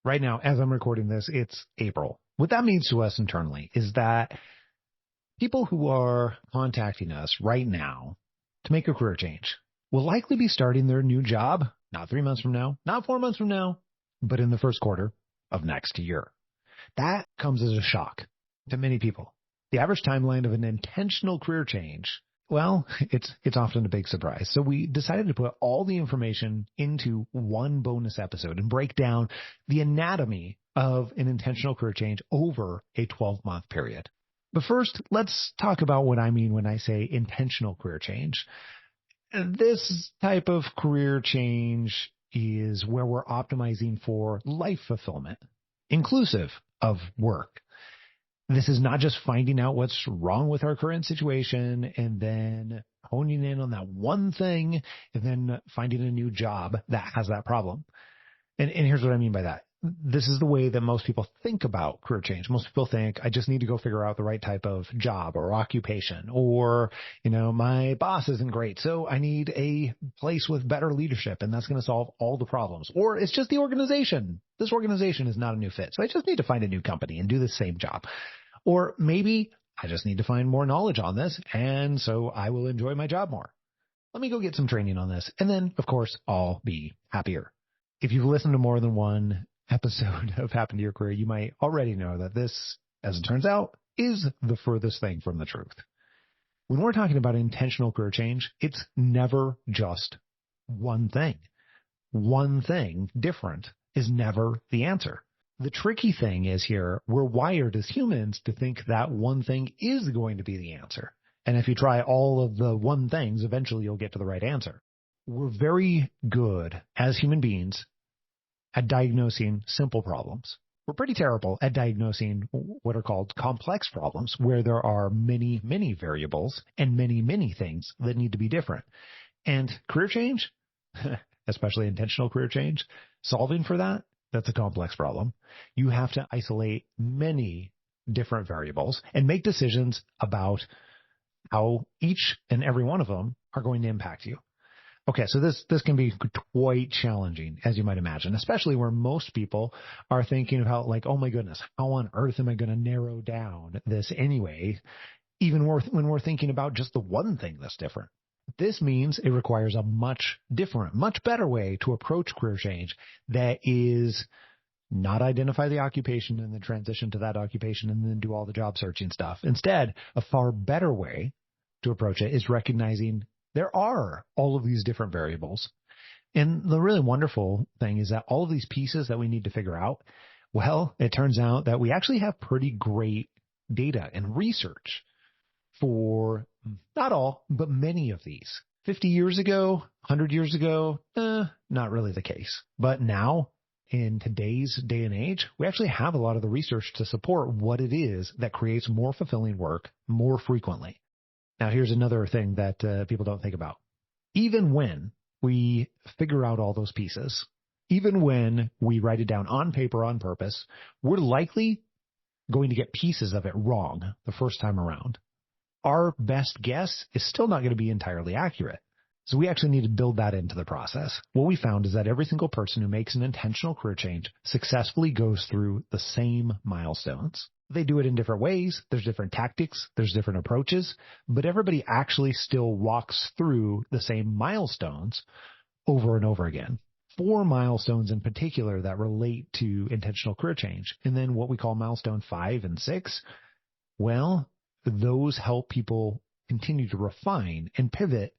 Right now, as I'm recording this, it's April. What that means to us internally is that people who are contacting us right now to make a career change will likely be starting their new job, not 3 months from now, not 4 months from now, but in the first quarter of next year. That comes as a shock to many people. The average timeline of an intentional career change, well, it's often a big surprise. So we decided to put all the information into one bonus episode and break down the anatomy of an intentional career change over a 12-month period. But first, let's talk about what I mean when I say intentional career change. This type of career change is where we're optimizing for life fulfillment, inclusive of work. This is not just finding out what's wrong with our current situation and then honing in on that one thing and then finding a new job that has that problem. And here's what I mean by that. This is the way that most people think about career change. Most people think, I just need to go figure out the right type of job or occupation, or, my boss isn't great, so I need a place with better leadership, and that's going to solve all the problems. Or it's just the organization. This organization is not a new fit, so I just need to find a new company and do the same job. Or maybe I just need to find more knowledge on this, and so I will enjoy my job more. Let me go get some training on this, and then, of course, I'll be happier. If you've listened to more than one episode of Happen to Your Career, you might already know that this, as it turns out, is the furthest thing from the truth. When we're talking about intentional career change, it's never just one thing. One thing different is never the answer. The tricky thing is here, we're wired as humans to think that one thing is going to be the answer. And if you try all of the one things, eventually you'll get to the right answer. We're very good as human beings at diagnosing simple problems. We're pretty terrible at diagnosing what are called complex problems, where there are many, many variables and many, many things that need to be different. And career change, especially intentional career change, solving for that, that's a complex problem. You have to isolate many different variables and make decisions about how each and every one of them are going to impact you. Okay, so this can be quite challenging, as you might imagine, especially where most people are thinking about like, oh my goodness, how on earth am I going to narrow down this anyway, even when we're thinking about just the one thing that's different. This means it requires a much different, much better way to approach career change that is not identify the occupation and then transition to that occupation and then do all the job searching stuff. Instead, a far better way to approach it is recognizing there are all of these different variables. And the really wonderful thing is that all of these pieces that we need to figure out, well, it turns out that we actually have pretty great data and research for not all, but many of these. 50 years ago, 100 years ago, not really the case. But now, in today's day and age, we actually have a lot of the research to support what it is that creates more fulfilling work more frequently. Now, here's another thing that people don't think about. Even when we figure out all those pieces, even when we write it down on paper on purpose, we're likely going to get pieces of it wrong the first time around. Our best guess is still not going to be entirely accurate. So we actually need to build that into the process. What we found is that every single person who makes an intentional career change successfully goes through the same milestones. They do it in different ways. There's different tactics. There's different approaches, but everybody actually still walks through the same milestones over and over again. 4 milestones in particular that relate to intentional career change. And then what we call milestone 5 and 6, well, those help people continue to refine and pivot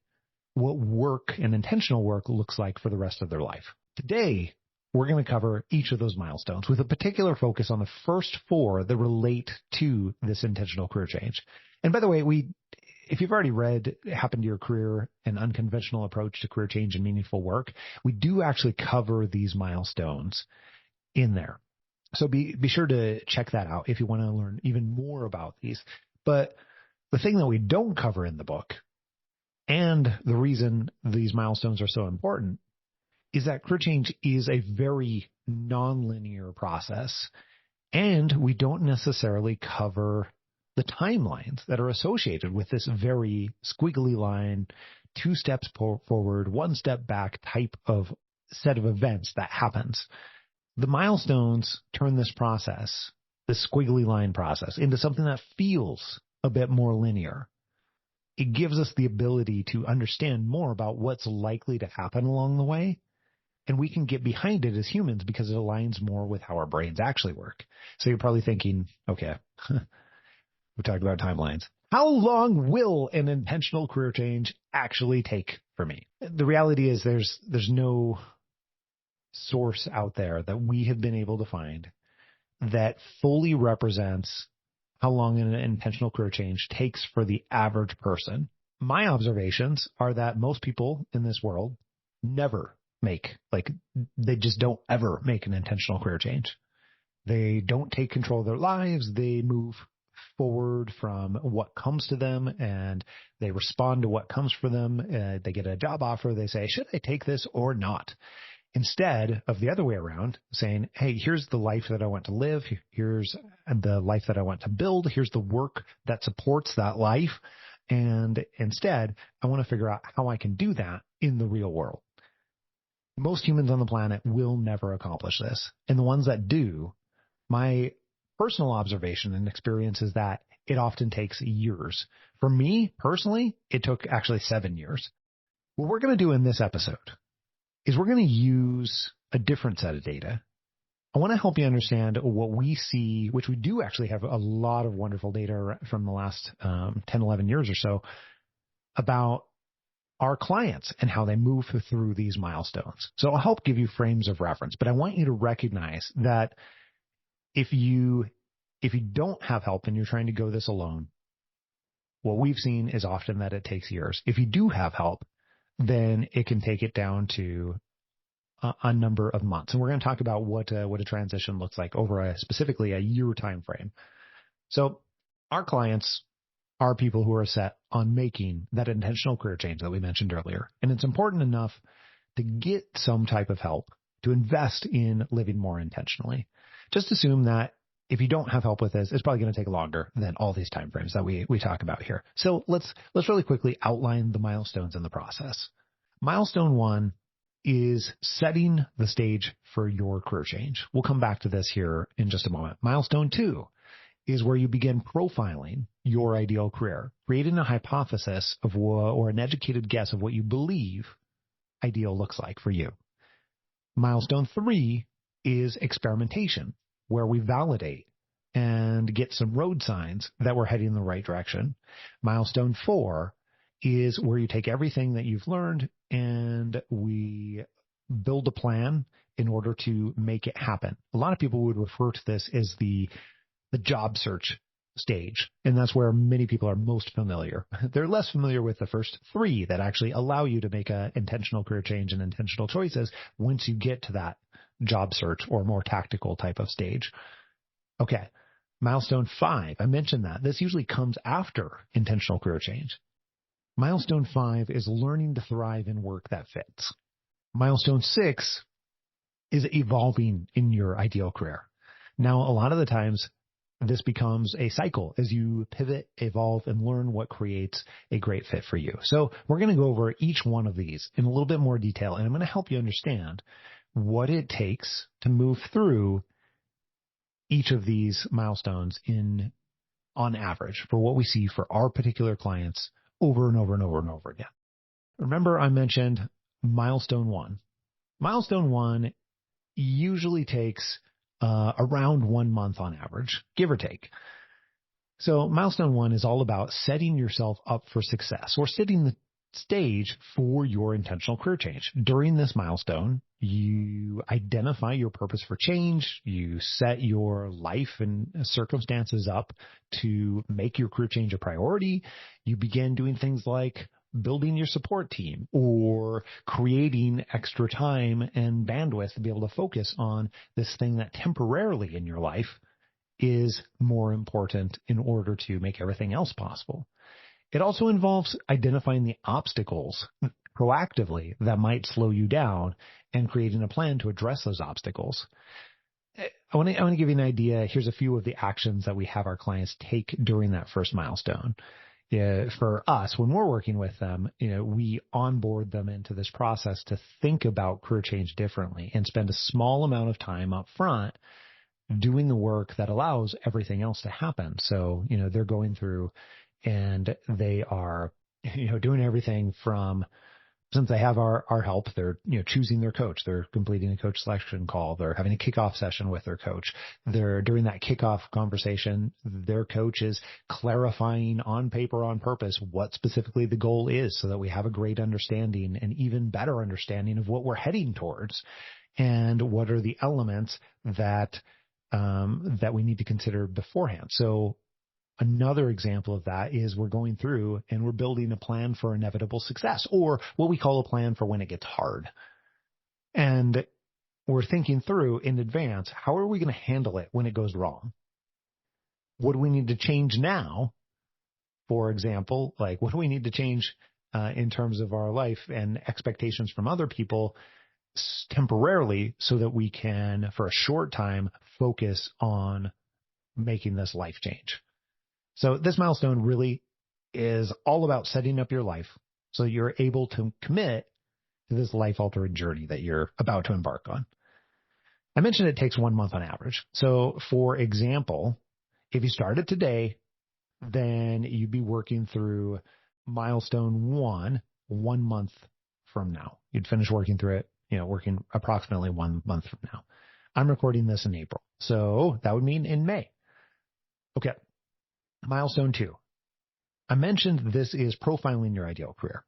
what work and intentional work looks like for the rest of their life. Today, we're going to cover each of those milestones with a particular focus on the first 4 that relate to this intentional career change. And by the way, if you've already read Happen to Your Career, an unconventional approach to career change and meaningful work, we do actually cover these milestones in there. So be sure to check that out if you want to learn even more about these. But the thing that we don't cover in the book, and the reason these milestones are so important, is that career change is a very nonlinear process, and we don't necessarily cover the timelines that are associated with this very squiggly line, 2 steps forward, 1 step back type of set of events that happens. The milestones turn this process, this squiggly line process, into something that feels a bit more linear. It gives us the ability to understand more about what's likely to happen along the way, and we can get behind it as humans because it aligns more with how our brains actually work. So you're probably thinking, okay, we talked about timelines. How long will an intentional career change actually take for me? The reality is there's no source out there that we have been able to find that fully represents how long an intentional career change takes for the average person. My observations are that most people in this world never they just don't ever make an intentional career change. They don't take control of their lives. They move forward from what comes to them and they respond to what comes for them. They get a job offer. They say, should I take this or not? Instead of the other way around, saying, hey, here's the life that I want to live. Here's the life that I want to build. Here's the work that supports that life. And instead, I want to figure out how I can do that in the real world. Most humans on the planet will never accomplish this. And the ones that do, my personal observation and experience is that it often takes years. For me, personally, it took actually 7 years. What we're going to do in this episode is we're going to use a different set of data. I want to help you understand what we see, which we do actually have a lot of wonderful data from the last 10, 11 years or so about our clients and how they move through these milestones. So I'll help give you frames of reference, but I want you to recognize that if you don't have help and you're trying to go this alone, what we've seen is often that it takes years. If you do have help, then it can take it down to a number of months. And we're going to talk about what a transition looks like over specifically a year time frame. So our clients are people who are set on making that intentional career change that we mentioned earlier. And it's important enough to get some type of help to invest in living more intentionally. Just assume that if you don't have help with this, it's probably going to take longer than all these timeframes that we talk about here. So let's really quickly outline the milestones in the process. Milestone 1 is setting the stage for your career change. We'll come back to this here in just a moment. Milestone 2 is where you begin profiling your ideal career, creating a hypothesis of or an educated guess of what you believe ideal looks like for you. Milestone 3 is experimentation, where we validate and get some road signs that we're heading in the right direction. Milestone 4 is where you take everything that you've learned and we build a plan in order to make it happen. A lot of people would refer to this as the job search stage, and that's where many people are most familiar. They're less familiar with the first 3 that actually allow you to make an intentional career change and intentional choices once you get to that job search or more tactical type of stage. Okay, milestone 5, I mentioned that. This usually comes after intentional career change. Milestone 5 is learning to thrive in work that fits. Milestone 6 is evolving in your ideal career. Now, a lot of the times, this becomes a cycle as you pivot, evolve, and learn what creates a great fit for you. So we're going to go over each one of these in a little bit more detail, and I'm going to help you understand what it takes to move through each of these milestones on average for what we see for our particular clients over and over and over and over again. Remember, I mentioned milestone 1. Milestone 1 usually takes around 1 month on average, give or take. So milestone 1 is all about setting yourself up for success or setting the stage for your intentional career change. During this milestone, you identify your purpose for change. You set your life and circumstances up to make your career change a priority. You begin doing things like building your support team or creating extra time and bandwidth to be able to focus on this thing that temporarily in your life is more important in order to make everything else possible. It also involves identifying the obstacles proactively that might slow you down and creating a plan to address those obstacles. I want to give you an idea. Here's a few of the actions that we have our clients take during that first milestone. for us, when we're working with them, we onboard them into this process to think about career change differently and spend a small amount of time up front doing the work that allows everything else to happen. So, they're going through and they are, doing everything from, since they have our help, they're, choosing their coach. They're completing a coach selection call. They're having a kickoff session with their coach. They're during that kickoff conversation, their coach is clarifying on paper on purpose what specifically the goal is so that we have a great understanding and even better understanding of what we're heading towards and what are the elements that we need to consider beforehand. So another example of that is we're going through and we're building a plan for inevitable success, or what we call a plan for when it gets hard. And we're thinking through in advance, how are we going to handle it when it goes wrong? What do we need to change now? For example, like what do we need to change in terms of our life and expectations from other people temporarily so that we can, for a short time, focus on making this life change? So this milestone really is all about setting up your life so you're able to commit to this life-altering journey that you're about to embark on. I mentioned it takes 1 month on average. So for example, if you started today, then you'd be working through milestone 1 month from now. You'd finish working through it, working approximately 1 month from now. I'm recording this in April, so that would mean in May. Okay. Milestone 2. I mentioned this is profiling your ideal career,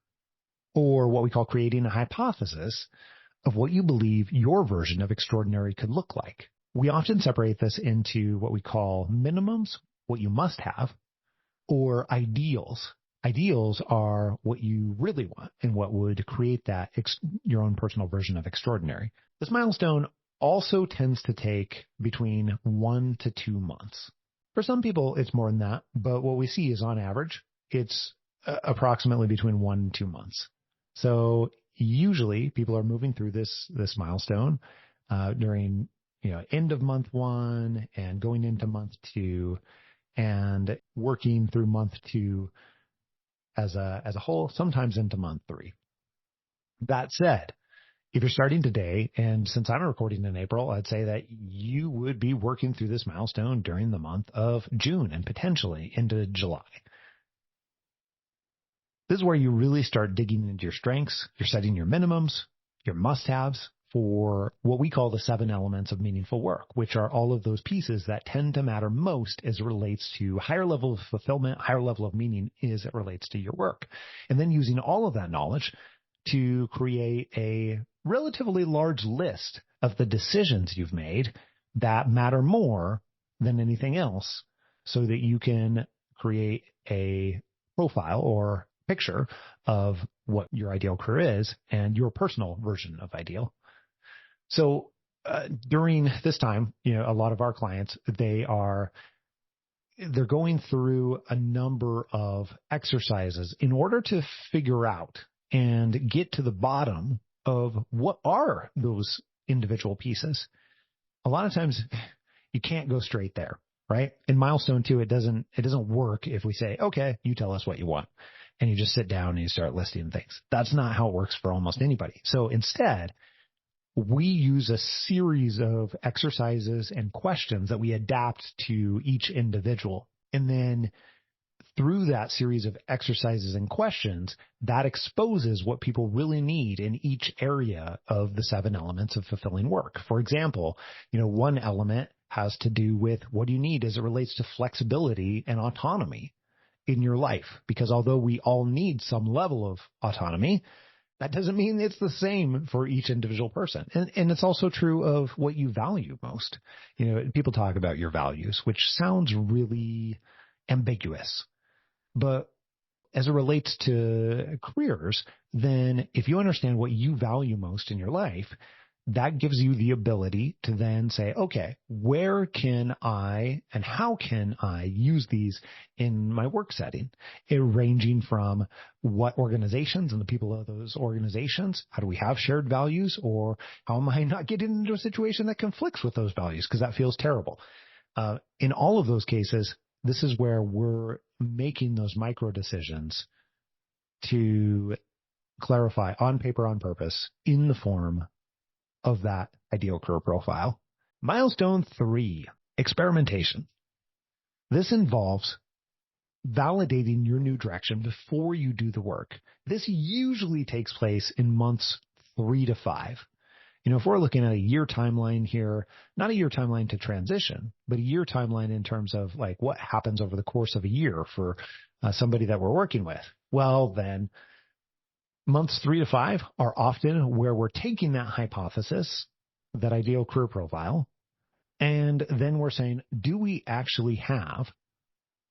or what we call creating a hypothesis of what you believe your version of extraordinary could look like. We often separate this into what we call minimums, what you must have, or ideals. Ideals are what you really want and what would create that your own personal version of extraordinary. This milestone also tends to take between 1 to 2 months. For some people, it's more than that, but what we see is on average, it's approximately between 1 and 2 months. So usually people are moving through this milestone during end of month 1 and going into month 2 and working through month 2 as a whole, sometimes into month 3. That said, if you're starting today, and since I'm recording in April, I'd say that you would be working through this milestone during the month of June and potentially into July. This is where you really start digging into your strengths. You're setting your minimums, your must-haves for what we call the 7 elements of meaningful work, which are all of those pieces that tend to matter most as it relates to higher level of fulfillment, higher level of meaning as it relates to your work. And then using all of that knowledge to create a relatively large list of the decisions you've made that matter more than anything else so that you can create a profile or picture of what your ideal career is and your personal version of ideal. So during this time, a lot of our clients, they're going through a number of exercises in order to figure out and get to the bottom of what are those individual pieces. A lot of times you can't go straight there, right? In milestone 2, it doesn't work if we say, okay, you tell us what you want. And you just sit down and you start listing things. That's not how it works for almost anybody. So instead, we use a series of exercises and questions that we adapt to each individual. And then through that series of exercises and questions, that exposes what people really need in each area of the 7 elements of fulfilling work. For example, one element has to do with what do you need as it relates to flexibility and autonomy in your life? Because although we all need some level of autonomy, that doesn't mean it's the same for each individual person. And it's also true of what you value most. People talk about your values, which sounds really ambiguous. But as it relates to careers, then if you understand what you value most in your life, that gives you the ability to then say, okay, where can I and how can I use these in my work setting? Ranging from what organizations and the people of those organizations, how do we have shared values, or how am I not getting into a situation that conflicts with those values because that feels terrible? In all of those cases, This is where we're making those micro decisions to clarify on paper, on purpose, in the form of that ideal career profile. Milestone 3, experimentation. This involves validating your new direction before you do the work. This usually takes place in months 3 to 5. If we're looking at a year timeline here, not a year timeline to transition, but a year timeline in terms of like what happens over the course of a year for somebody that we're working with. Well, then months 3 to 5 are often where we're taking that hypothesis, that ideal career profile, and then we're saying, do we actually have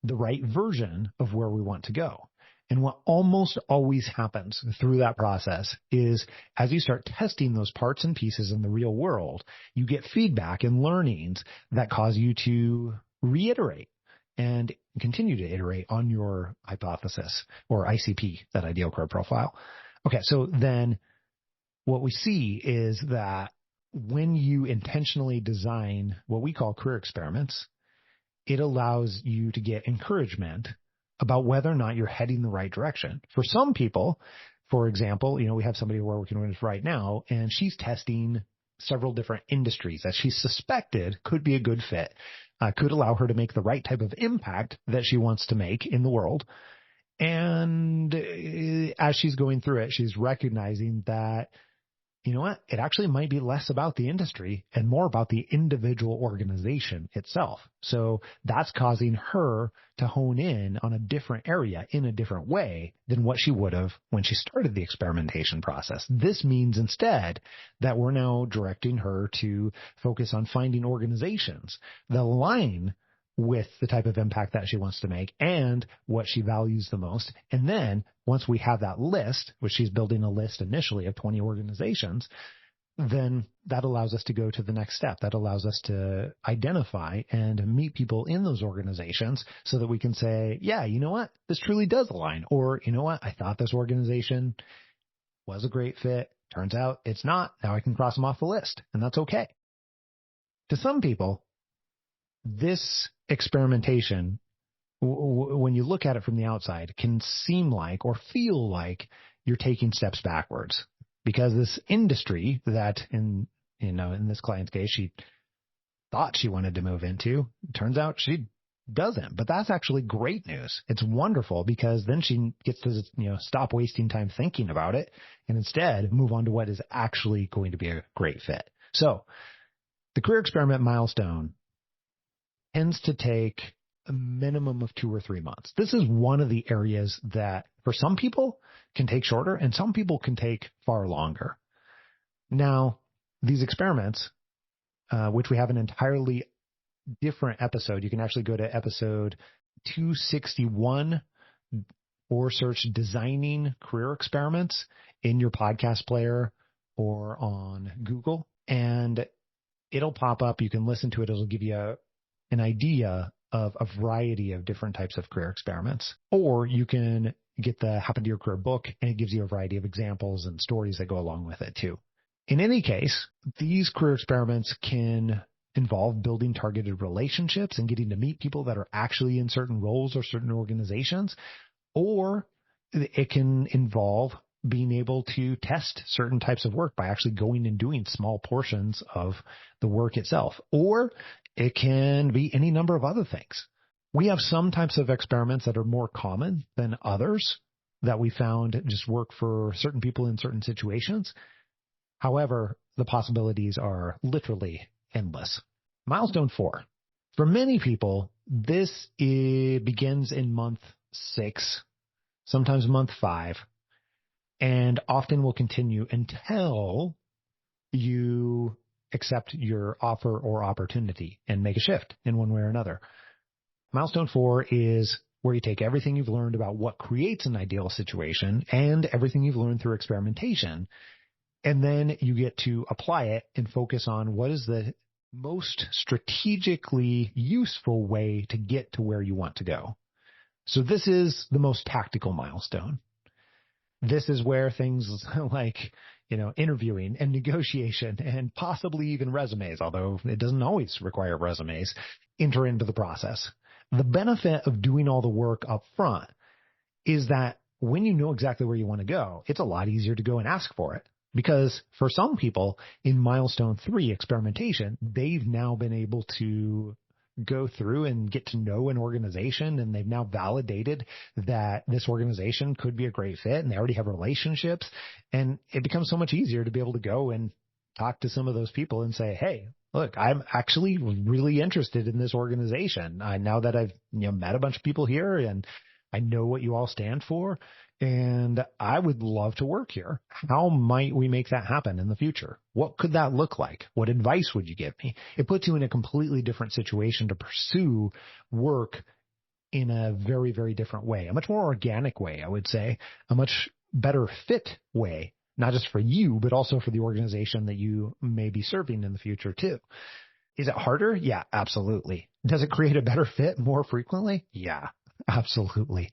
the right version of where we want to go? And what almost always happens through that process is as you start testing those parts and pieces in the real world, you get feedback and learnings that cause you to reiterate and continue to iterate on your hypothesis or ICP, that ideal career profile. Okay, so then what we see is that when you intentionally design what we call career experiments, it allows you to get encouragement about whether or not you're heading the right direction. For some people, for example, we have somebody we're working with right now, and she's testing several different industries that she suspected could be a good fit, could allow her to make the right type of impact that she wants to make in the world. And as she's going through it, she's recognizing that, it actually might be less about the industry and more about the individual organization itself. So that's causing her to hone in on a different area in a different way than what she would have when she started the experimentation process. This means instead that we're now directing her to focus on finding organizations that align with the type of impact that she wants to make and what she values the most. And then once we have that list, which she's building a list initially of 20 organizations, then that allows us to go to the next step. That allows us to identify and meet people in those organizations so that we can say, yeah, you know what? This truly does align. Or, you know what? I thought this organization was a great fit. Turns out it's not. Now I can cross them off the list, and that's okay. To some people, this experimentation, when you look at it from the outside, can seem like or feel like you're taking steps backwards, because this industry that in this client's case, she thought she wanted to move into, turns out she doesn't. But that's actually great news. It's wonderful, because then she gets to stop wasting time thinking about it and instead move on to what is actually going to be a great fit. So the career experiment milestone tends to take a minimum of 2 or 3 months. This is one of the areas that for some people can take shorter and some people can take far longer. Now, these experiments, which we have an entirely different episode, you can actually go to episode 261 or search Designing Career Experiments in your podcast player or on Google, and it'll pop up. You can listen to it. It'll give you an idea of a variety of different types of career experiments. Or you can get the Happen to Your Career book, and it gives you a variety of examples and stories that go along with it too. In any case, these career experiments can involve building targeted relationships and getting to meet people that are actually in certain roles or certain organizations, or it can involve being able to test certain types of work by actually going and doing small portions of the work itself, or it can be any number of other things. We have some types of experiments that are more common than others that we found just work for certain people in certain situations. However, the possibilities are literally endless. Milestone 4. For many people, this begins in month 6, sometimes month 5, and often will continue until you accept your offer or opportunity and make a shift in one way or another. Milestone 4 is where you take everything you've learned about what creates an ideal situation and everything you've learned through experimentation, and then you get to apply it and focus on what is the most strategically useful way to get to where you want to go. So this is the most tactical milestone. This is where things like, interviewing and negotiation and possibly even resumes, although it doesn't always require resumes, enter into the process. The benefit of doing all the work up front is that when you know exactly where you want to go, it's a lot easier to go and ask for it. Because for some people in milestone 3 experimentation, they've now been able to go through and get to know an organization, and they've now validated that this organization could be a great fit, and they already have relationships, and it becomes so much easier to be able to go and talk to some of those people and say, hey, look, I'm actually really interested in this organization. Now that I've met a bunch of people here and I know what you all stand for, and I would love to work here. How might we make that happen in the future? What could that look like? What advice would you give me? It puts you in a completely different situation to pursue work in a very, very different way, a much more organic way, I would say, a much better fit way, not just for you, but also for the organization that you may be serving in the future too. Is it harder? Yeah, absolutely. Does it create a better fit more frequently? Yeah, absolutely.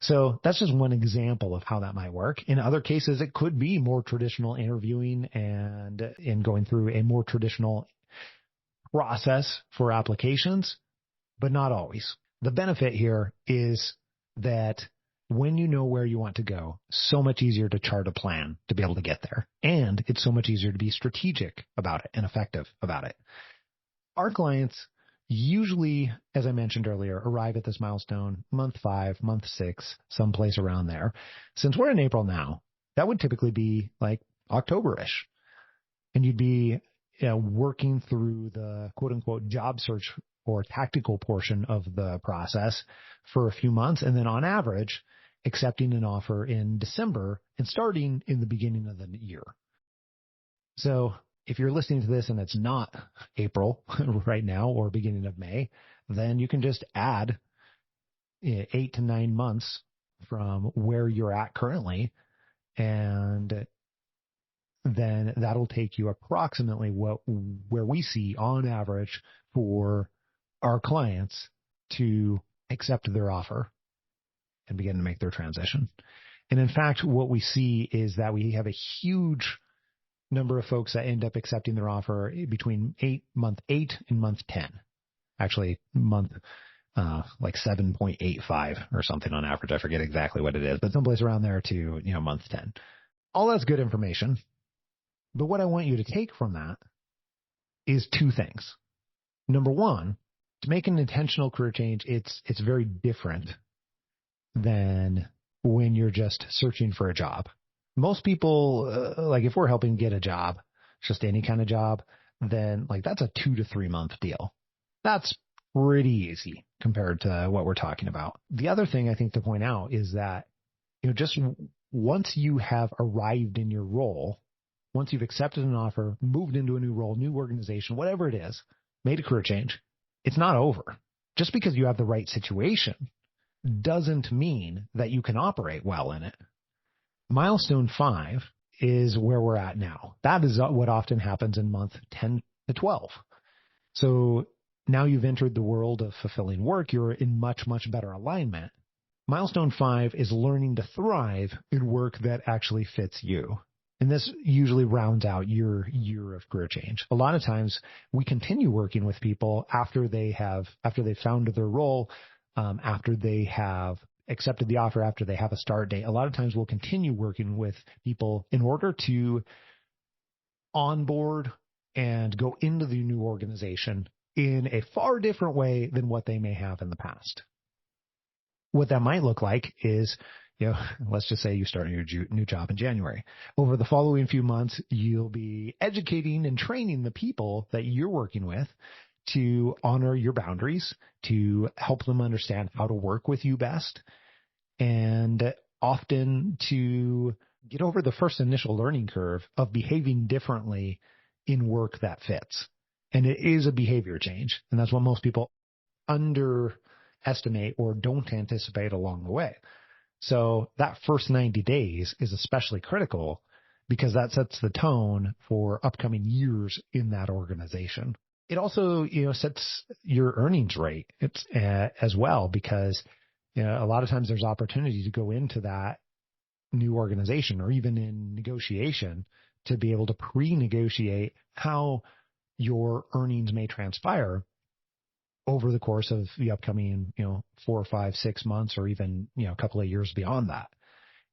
So that's just one example of how that might work. In other cases, it could be more traditional interviewing and in going through a more traditional process for applications, but not always. The benefit here is that when you know where you want to go, so much easier to chart a plan to be able to get there. And it's so much easier to be strategic about it and effective about it. Our clients usually, as I mentioned earlier, arrive at this milestone month 5, month 6, someplace around there. Since we're in April now, that would typically be like October-ish. And you'd be working through the quote unquote job search or tactical portion of the process for a few months. And then on average, accepting an offer in December and starting in the beginning of the year. So if you're listening to this and it's not April right now or beginning of May, then you can just add 8 to 9 months from where you're at currently, and then that'll take you approximately where we see on average for our clients to accept their offer and begin to make their transition. And in fact, what we see is that we have a huge number of folks that end up accepting their offer between month 8 and month 10. Actually, month like 7.85 or something on average. I forget exactly what it is, but someplace around there to month 10. All that's good information. But what I want you to take from that is 2 things. Number 1, to make an intentional career change, it's very different than when you're just searching for a job. Most people, like if we're helping get a job, just any kind of job, then like that's a 2 to 3 month deal. That's pretty easy compared to what we're talking about. The other thing I think to point out is that, just once you have arrived in your role, once you've accepted an offer, moved into a new role, new organization, whatever it is, made a career change, it's not over. Just because you have the right situation doesn't mean that you can operate well in it. Milestone 5 is where we're at now. That is what often happens in month 10 to 12. So now you've entered the world of fulfilling work. You're in much, much better alignment. Milestone 5 is learning to thrive in work that actually fits you. And this usually rounds out your year of career change. A lot of times we continue working with people after they've found their role, after they have accepted the offer, after they have a start date. A lot of times we'll continue working with people in order to onboard and go into the new organization in a far different way than what they may have in the past. What that might look like is, let's just say you start your new job in January. Over the following few months, you'll be educating and training the people that you're working with to honor your boundaries, to help them understand how to work with you best, and often to get over the first initial learning curve of behaving differently in work that fits. And it is a behavior change. And that's what most people underestimate or don't anticipate along the way. So that first 90 days is especially critical because that sets the tone for upcoming years in that organization. It also, sets your earnings rate as well, because a lot of times there's opportunity to go into that new organization or even in negotiation to be able to pre-negotiate how your earnings may transpire over the course of the upcoming, 4, 5, 6 months, or even, a couple of years beyond that.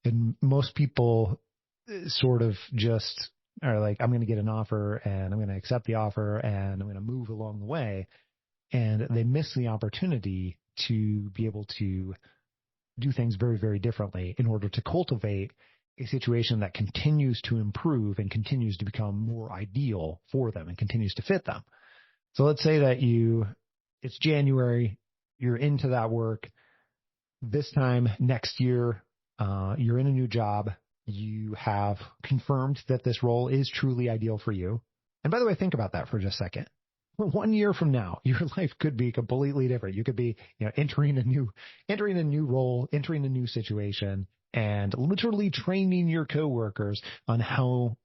And most people sort of just are like, I'm going to get an offer and I'm going to accept the offer and I'm going to move along the way. And they miss the opportunity to be able to do things very, very differently in order to cultivate a situation that continues to improve and continues to become more ideal for them and continues to fit them. So let's say that it's January, you're into that work. This time next year, you're in a new job. You have confirmed that this role is truly ideal for you. And by the way, think about that for just a second. 1 year from now, your life could be completely different. You could be, entering a new role, entering a new situation, and literally training your coworkers on how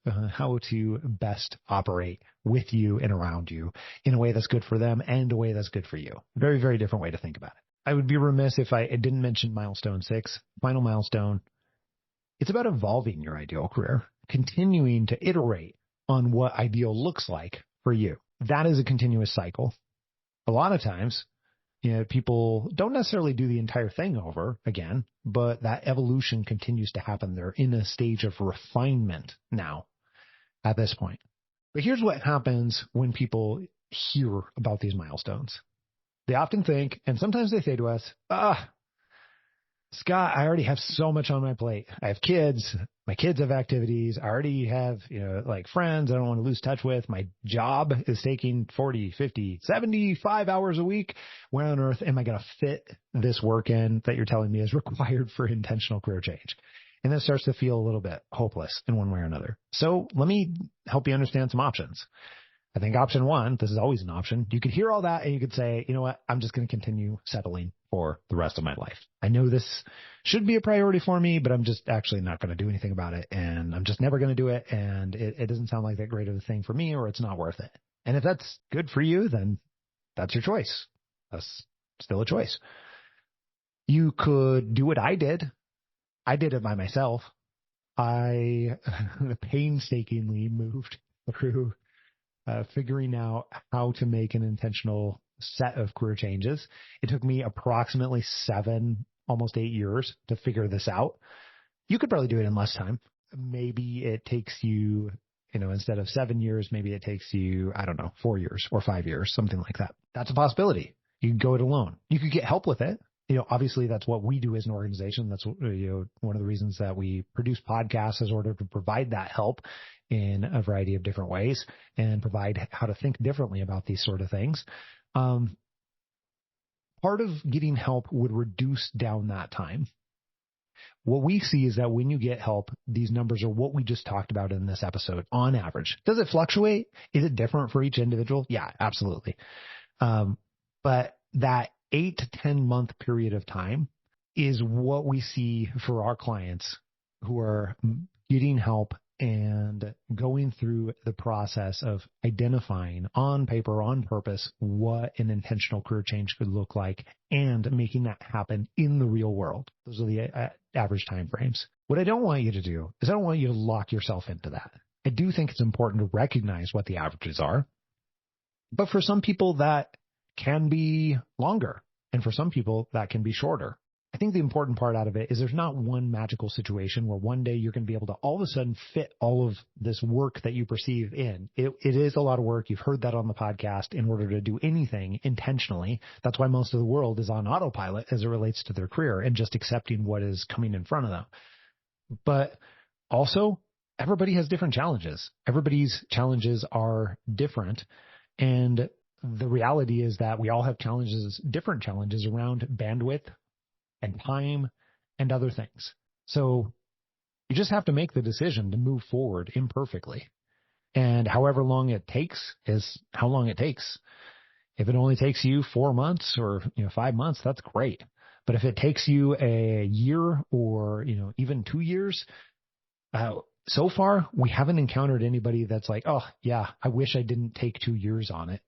to best operate with you and around you in a way that's good for them and a way that's good for you. Very, very different way to think about it. I would be remiss if I didn't mention milestone 6, final milestone. It's about evolving your ideal career, continuing to iterate on what ideal looks like for you. That is a continuous cycle. A lot of times, people don't necessarily do the entire thing over again, but that evolution continues to happen. They're in a stage of refinement now at this point. But here's what happens when people hear about these milestones. They often think, and sometimes they say to us, Scott, I already have so much on my plate. I have kids. My kids have activities. I already have, friends I don't want to lose touch with. My job is taking 40, 50, 75 hours a week. Where on earth am I going to fit this work in that you're telling me is required for intentional career change? And that starts to feel a little bit hopeless in one way or another. So let me help you understand some options. I think option 1, this is always an option. You could hear all that and you could say, you know what, I'm just going to continue settling for the rest of my life. I know this should be a priority for me, but I'm just actually not going to do anything about it. And I'm just never going to do it. And it doesn't sound like that great of a thing for me, or it's not worth it. And if that's good for you, then that's your choice. That's still a choice. You could do what I did. I did it by myself. I painstakingly moved through figuring out how to make an intentional set of career changes. It took me approximately 7, almost 8 years to figure this out. You could probably do it in less time. Maybe it takes you, instead of 7 years, maybe it takes you, 4 years or 5 years, something like that. That's a possibility. You can go it alone. You could get help with it. Obviously that's what we do as an organization. That's one of the reasons that we produce podcasts, is in order to provide that help in a variety of different ways and provide how to think differently about these sort of things. Part of getting help would reduce down that time. What we see is that when you get help, these numbers are what we just talked about in this episode on average. Does it fluctuate? Is it different for each individual? Yeah, absolutely. But that 8 to 10 month period of time is what we see for our clients who are getting help and going through the process of identifying on paper, on purpose, what an intentional career change could look like and making that happen in the real world. Those are the average time frames. What I don't want you to do is I don't want you to lock yourself into that. I do think it's important to recognize what the averages are. But for some people, that can be longer. And for some people, that can be shorter. I think the important part out of it is there's not one magical situation where one day you're going to be able to all of a sudden fit all of this work that you perceive in. It is a lot of work. You've heard that on the podcast. In order to do anything intentionally, that's why most of the world is on autopilot as it relates to their career and just accepting what is coming in front of them. But also, everybody has different challenges. Everybody's challenges are different. And the reality is that we all have different challenges around bandwidth and time and other things. So you just have to make the decision to move forward imperfectly. And however long it takes is how long it takes. If it only takes you 4 months or 5 months, that's great. But if it takes you a year or even 2 years, so far we haven't encountered anybody that's like, oh yeah, I wish I didn't take 2 years on it.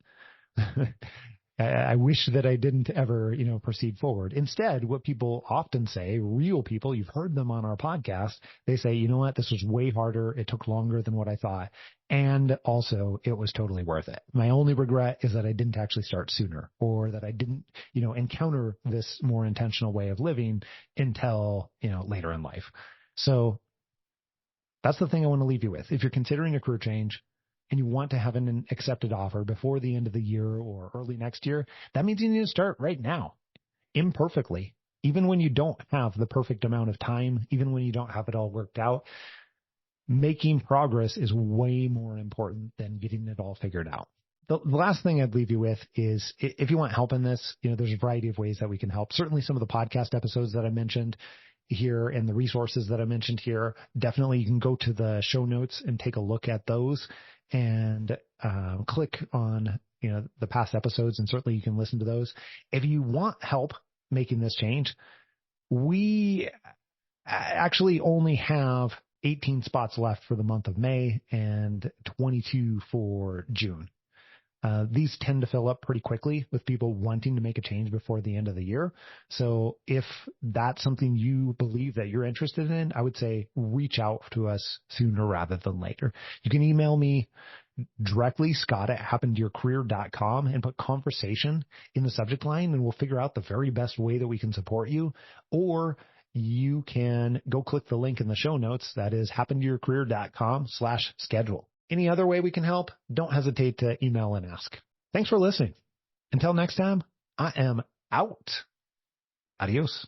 I wish that I didn't ever, proceed forward. Instead, what people often say, real people, you've heard them on our podcast, they say, you know what, this was way harder. It took longer than what I thought. And also it was totally worth it. My only regret is that I didn't actually start sooner, or that I didn't, encounter this more intentional way of living until, later in life. So that's the thing I want to leave you with. If you're considering a career change, and you want to have an accepted offer before the end of the year or early next year, that means you need to start right now, imperfectly. Even when you don't have the perfect amount of time, even when you don't have it all worked out, making progress is way more important than getting it all figured out. The last thing I'd leave you with is, if you want help in this, there's a variety of ways that we can help. Certainly some of the podcast episodes that I mentioned here and the resources that I mentioned here, definitely you can go to the show notes and take a look at those and click on the past episodes, and certainly you can listen to those. If you want help making this change, we actually only have 18 spots left for the month of May and 22 for June. These tend to fill up pretty quickly with people wanting to make a change before the end of the year. So if that's something you believe that you're interested in, I would say reach out to us sooner rather than later. You can email me directly, scott@happenedyourcareer.com, and put conversation in the subject line, and we'll figure out the very best way that we can support you. Or you can go click the link in the show notes. That is happenedyourcareer.com/schedule. Any other way we can help? Don't hesitate to email and ask. Thanks for listening. Until next time, I am out. Adios.